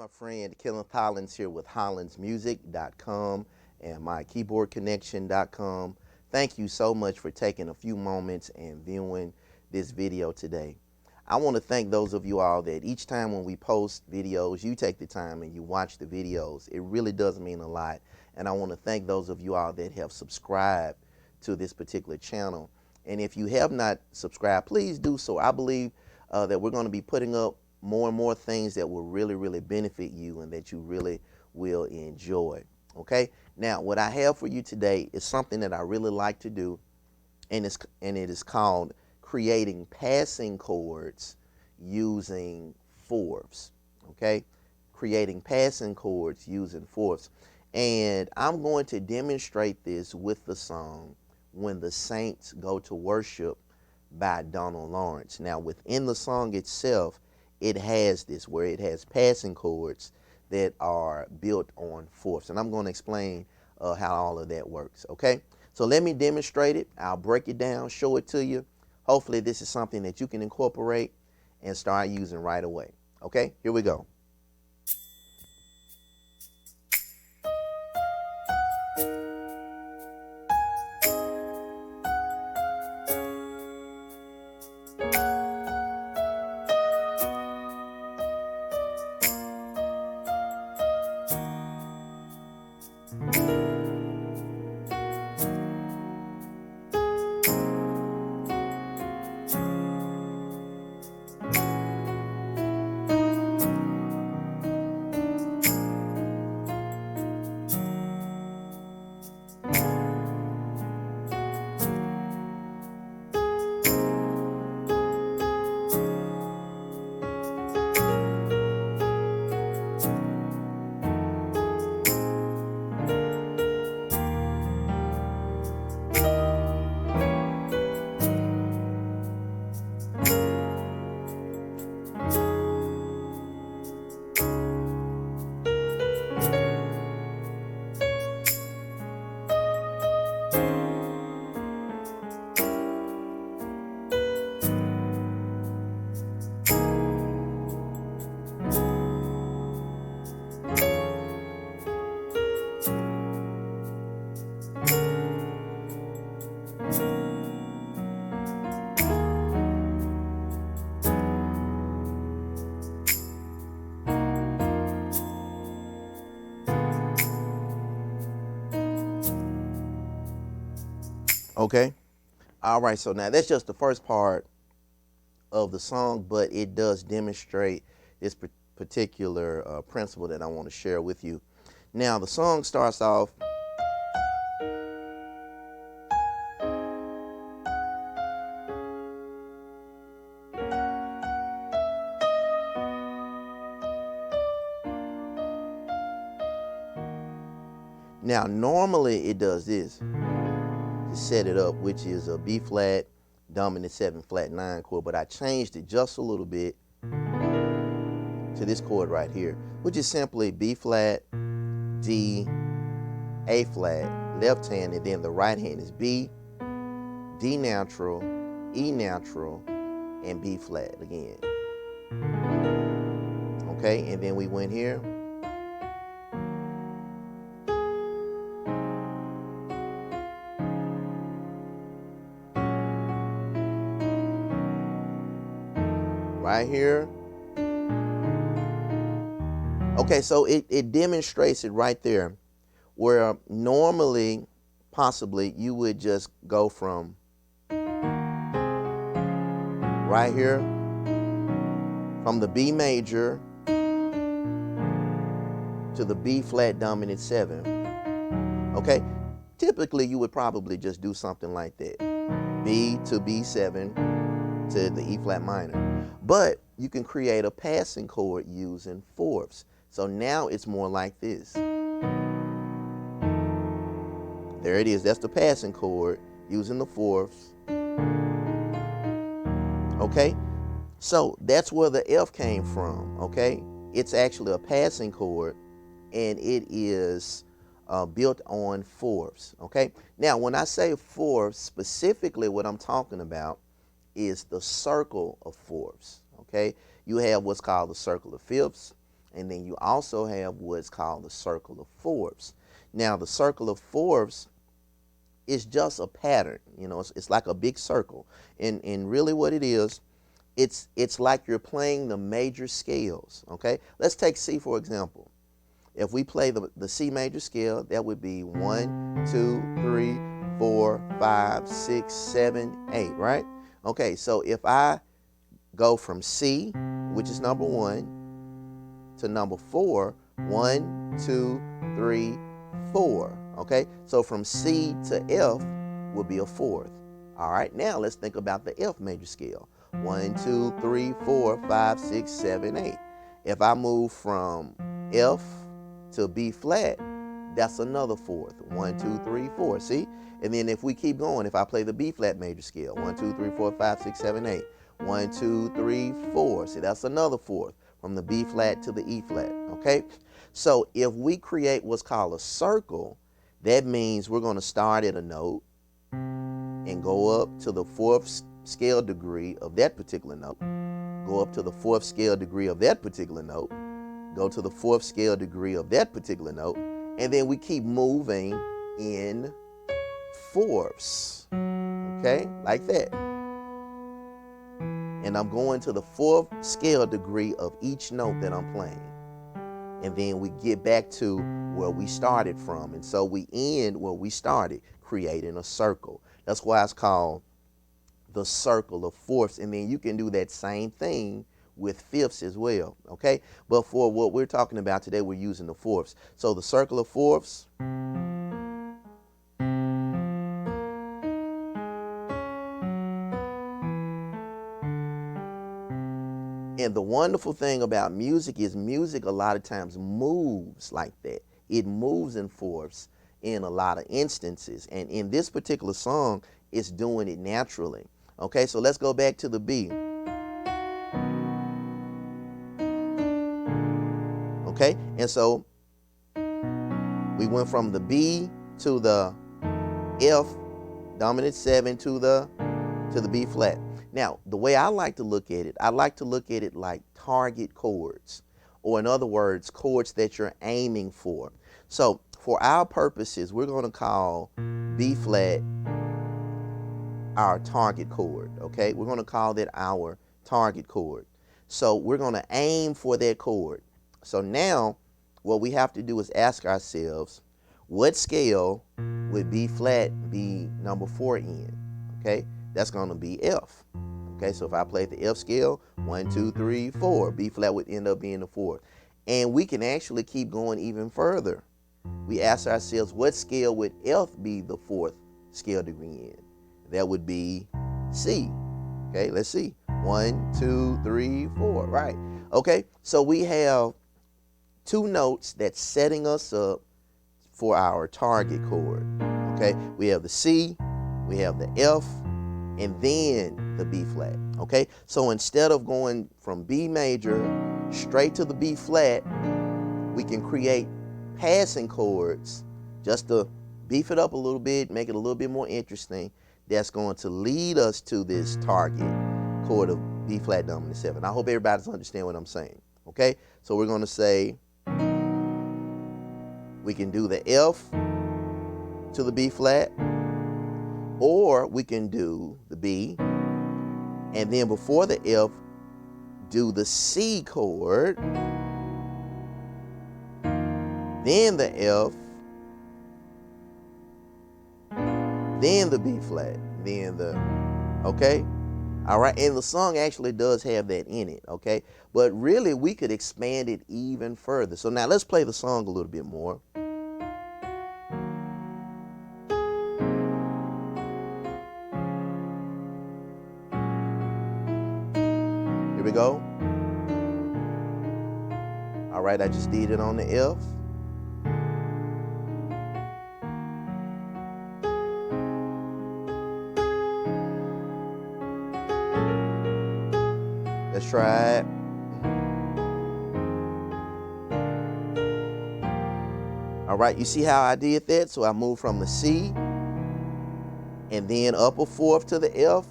my friend Kenneth Hollins here with hollinsmusic.com and mykeyboardconnection.com. Thank you so much for taking a few moments and viewing this video today. I want to thank those of you all that each time when we post videos, you take the time and you watch the videos. It really does mean a lot. And I want to thank those of you all that have subscribed to this particular channel. And if you have not subscribed, please do so. I believe that we're going to be putting up more and more things that will really benefit you and that you really will enjoy. Okay, now what I have for you today is something that I really like to do, and it is called creating passing chords using fourths. Okay, creating passing chords using fourths, and I'm going to demonstrate this with the song When the Saints Go to Worship by Donald Lawrence. Now within the song itself, it has this where it has passing chords that are built on fourths, and I'm going to explain how all of that works. Okay, so let me demonstrate it. I'll break it down, show it to you. Hopefully this is something that you can incorporate and start using right away. Okay, here we go. Okay, all right, so now that's just the first part of the song, but it does demonstrate this particular principle that I want to share with you. Now the song starts off now normally it does this to set it up, which is a B flat dominant 7 flat 9 chord, but I changed it just a little bit to this chord right here, which is simply B flat, D, A flat, left hand, and then the right hand is B, D natural, E natural, and B flat again. Okay, and then we went here. Right here. Okay, so it demonstrates it right there, where normally, possibly, you would just go from right here, from the B major to the B flat dominant 7. Okay, typically you would probably just do something like that. B to B7 to the E flat minor. But you can create a passing chord using fourths. So now it's more like this. There it is. That's the passing chord using the fourths. Okay? So that's where the F came from. Okay? It's actually a passing chord, and it is built on fourths. Okay? Now, when I say fourths, specifically what I'm talking about is the circle of fourths. Okay, you have what's called the circle of fifths, And then you also have what's called the circle of fourths. Now, the circle of fourths is just a pattern. You know, it's like a big circle. And really what it is, it's like you're playing the major scales, okay? Let's take C, for example. If we play the C major scale, that would be 1, 2, 3, 4, 5, 6, 7, 8, right? Okay, so if I go from C, which is number 1, to number 4, 1, 2, 3, 4, okay? So from C to F would be a fourth. All right, now let's think about the F major scale. 1, 2, 3, 4, 5, 6, 7, 8. If I move from F to B flat, that's another fourth. 1, 2, 3, 4. See? And then if we keep going, if I play the B flat major scale, 1, 2, 3, 4, 5, 6, 7, 8. 1, 2, 3, 4. See, that's another fourth from the B flat to the E flat. Okay? So if we create what's called a circle, that means we're going to start at a note and go up to the fourth scale degree of that particular note, go up to the fourth scale degree of that particular note, go to the fourth scale degree of that particular note, and then we keep moving in fourths, okay, like that. And I'm going to the fourth scale degree of each note that I'm playing. And then we get back to where we started from. And so we end where we started, creating a circle. That's why it's called the circle of fourths. And then you can do that same thing with fifths as well, okay? But for what we're talking about today, we're using the fourths. So the circle of fourths. And the wonderful thing about music is music a lot of times moves like that. It moves in fourths in a lot of instances. And in this particular song, it's doing it naturally. Okay, so let's go back to the B. Okay, and so we went from the B to the F dominant 7 to the B flat. Now, the way I like to look at it, I like to look at it like target chords, or in other words, chords that you're aiming for. So for our purposes, we're going to call B flat our target chord, okay? We're going to call that our target chord. So we're going to aim for that chord. So now what we have to do is ask ourselves, what scale would B flat be number 4 in? Okay, that's going to be F. Okay, so if I play the F scale, 1, 2, 3, 4, B flat would end up being the 4th. And we can actually keep going even further. We ask ourselves, what scale would F be the 4th scale degree in? That would be C. Okay, let's see. 1, 2, 3, 4, right. Okay, so we have 2 notes that's setting us up for our target chord. Okay, we have the C, we have the F, and then the B flat. Okay, so instead of going from B major straight to the B flat, we can create passing chords just to beef it up a little bit, make it a little bit more interesting. That's going to lead us to this target chord of B flat dominant 7. I hope everybody's understand what I'm saying. Okay, so we're going to say we can do the F to the B flat, or we can do the B, and then before the F, do the C chord, then the F, then the B flat, then the, okay? All right, and the song actually does have that in it, okay? But really, we could expand it even further. So now let's play the song a little bit more. Here we go. All right, I just did it on the F. Let's try it. All right, you see how I did that? So I moved from the C and then up a 4th to the F,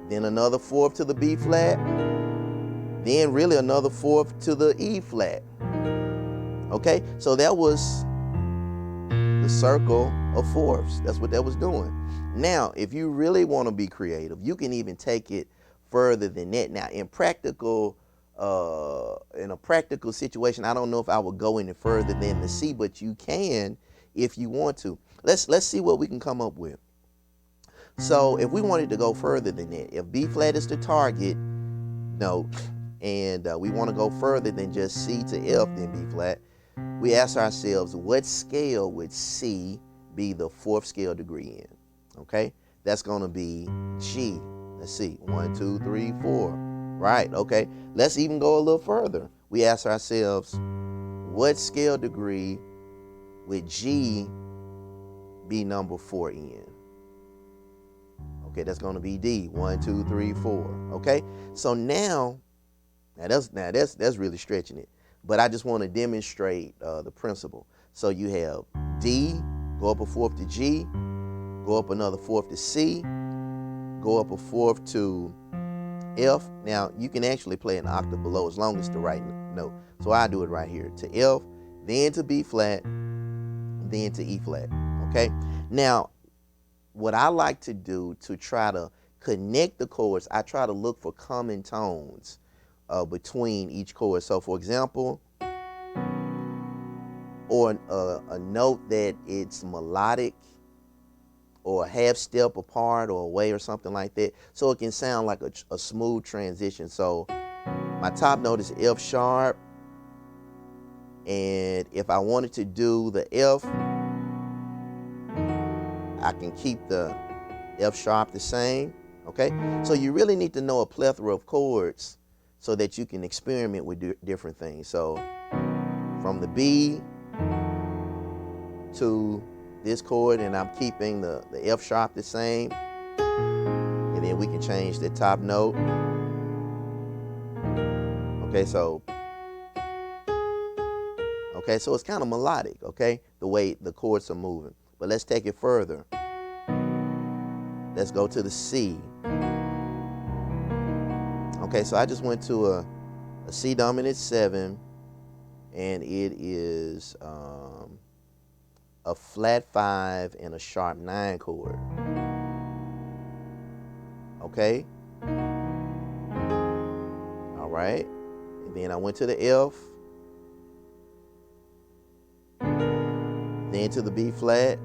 then another 4th to the B flat, then really another fourth to the E flat. Okay, so that was the circle of fourths. That's what that was doing. Now, if you really want to be creative, you can even take it further than that. Now, in a practical situation, I don't know if I would go any further than the C, but you can if you want to. Let's see what we can come up with. So if we wanted to go further than that, if B flat is the target note, and we want to go further than just C to F, then B flat, we ask ourselves, what scale would C be the fourth scale degree in? Okay, that's going to be G. Let's see, 1, 2, 3, 4. Right, okay. Let's even go a little further. We ask ourselves, what scale degree would G be number 4 in? Okay, that's going to be D. 1, 2, 3, 4. Okay, so now that's really stretching it. But I just want to demonstrate the principle. So you have D, go up a fourth to G, go up another fourth to C, go up a fourth to F. Now you can actually play an octave below as long as it's the right note. So I do it right here to F, then to B flat, then to E flat. Okay. Now, what I like to do to try to connect the chords, I try to look for common tones between each chord. So for example, or a note that it's melodic or a half step apart or away or something like that, so it can sound like a smooth transition. So my top note is F sharp, and if I wanted to do the F, I can keep the F sharp the same. Okay, so you really need to know a plethora of chords so that you can experiment with different things. So from the B to this chord, and I'm keeping the F sharp the same, and then we can change the top note. Okay, so it's kind of melodic, okay, the way the chords are moving. But let's take it further. Let's go to the C. Okay, so I just went to a C dominant 7, and it is a flat 5 and a sharp 9 chord. Okay. All right. And then I went to the F, then to the B flat.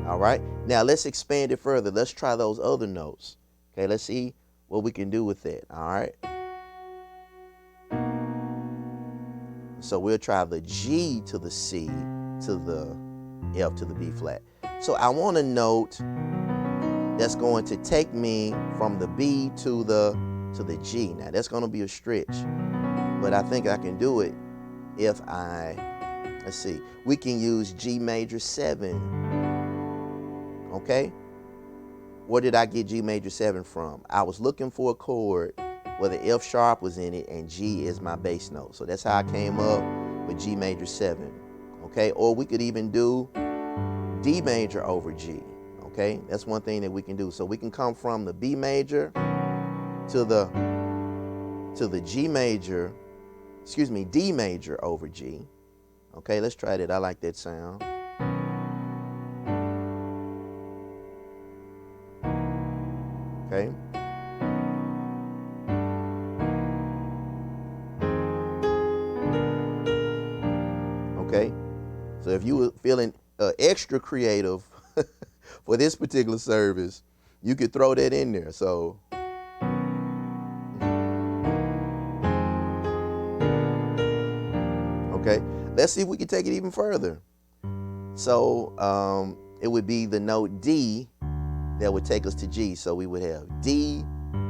All right. Now let's expand it further. Let's try those other notes. Okay, let's see what we can do with that. All right. So we'll try the G to the C to the F to the B flat. So I want a note that's going to take me from the B to the G. Now that's going to be a stretch, but I think I can do it if let's see, we can use G major 7. Okay, where did I get G major 7 from? I was looking for a chord where the F sharp was in it and G is my bass note. So that's how I came up with G major 7. Okay, or we could even do D major over G. Okay, that's one thing that we can do. So we can come from the B major to the G major, D major over G. Okay, let's try that. I like that sound. Okay. Okay. So if you were feeling extra creative for this particular service, you could throw that in there. So okay, let's see if we can take it even further. So it would be the note D that would take us to G. So we would have D,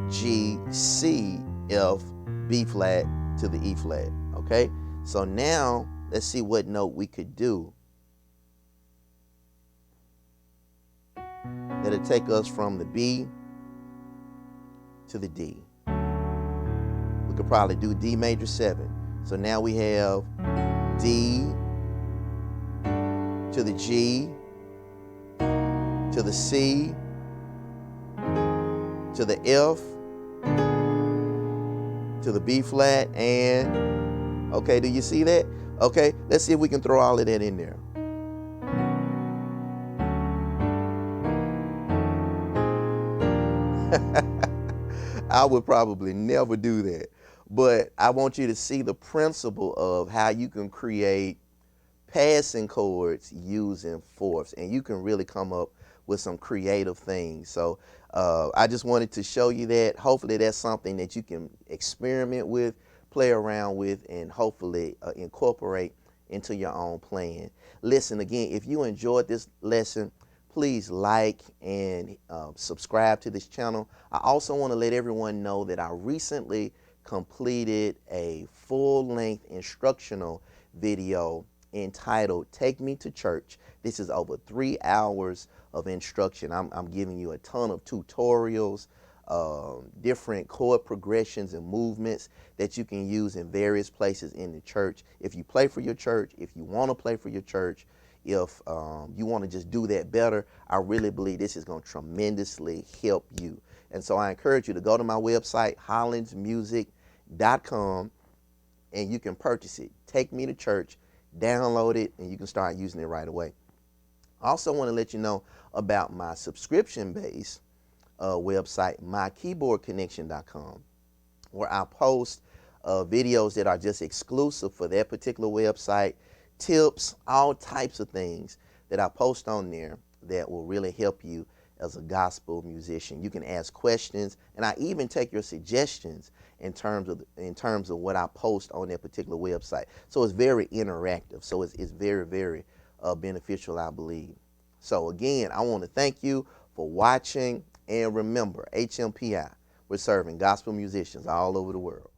G, C, F, B flat to the E flat. Okay, so now let's see what note we could do that'll take us from the B to the D. We could probably do D major 7. So now we have D to the G to the C to the F to to the B flat, and okay, do you see that? Okay, let's see if we can throw all of that in there. I would probably never do that. But I want you to see the principle of how you can create passing chords using fourths, and you can really come up with some creative things. So I just wanted to show you that. Hopefully that's something that you can experiment with, play around with, and hopefully incorporate into your own playing. Listen, again, if you enjoyed this lesson, please like and subscribe to this channel. I also want to let everyone know that I recently completed a full-length instructional video entitled Take Me to Church. This is over 3 hours of instruction. I'm giving you a ton of tutorials, different chord progressions and movements that you can use in various places in the church. If you play for your church, if you want to play for your church, if you want to just do that better, I really believe this is going to tremendously help you. And so I encourage you to go to my website, hollandsmusic.com, and you can purchase it. Take Me to Church, download it, and you can start using it right away. I also want to let you know about my subscription-based website, mykeyboardconnection.com, where I post videos that are just exclusive for that particular website, tips, all types of things that I post on there that will really help you as a gospel musician. You can ask questions, and I even take your suggestions in terms of what I post on that particular website. So it's very interactive. So it's very, very beneficial, I believe. So again, I want to thank you for watching, and remember, HMPI, we're serving gospel musicians all over the world.